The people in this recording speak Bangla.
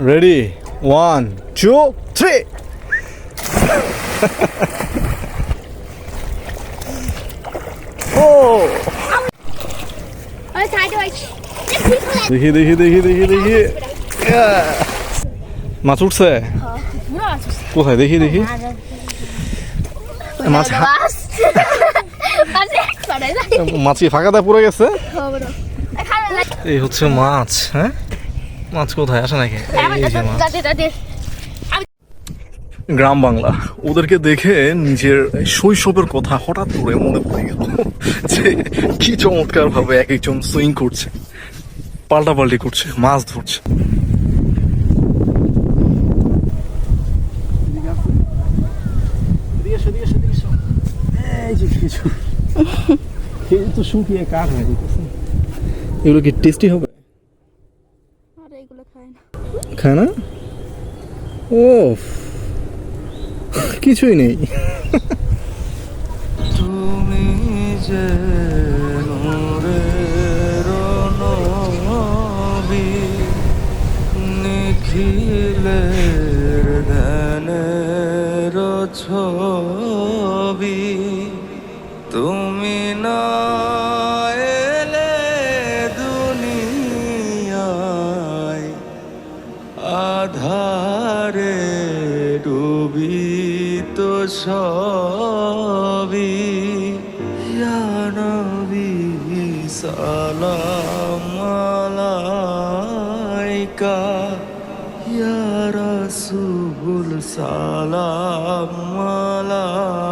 রেডি 1 2 3 ও দেখি দেখি দেখি দেখি দেখি মাছ উঠছে কোথায় দেখি দেখি মাছ মাছ কি ফাঁকাতে পড়ে গেছে এই হচ্ছে মাছ হ্যাঁ মাছ কোথায় আসে নাকি এই যে মাছ গ্রাম বাংলা ওদেরকে দেখে নিজের শৈশবের কথা হঠাৎ করে মনে পড়ে গেল যে কি চমৎকার ভাবে এক একজন সুইং করছে পাল্টাপাল্টি করছে মাছ ধরছে তো শুকিয়ে কাঠ হয়ে যেতেছে এগুলো কি টেস্টি হবে খায় না ও কিছুই নেই তুমি যে নূরের নবী নিখিলের ধ্যানের ছবি তুমি না এলে দুনিয়ায় আধারে ডুবিত সবই ইয়া নবী সালাম আলাইকা ইয়া রাসূল সালাম আলাইকা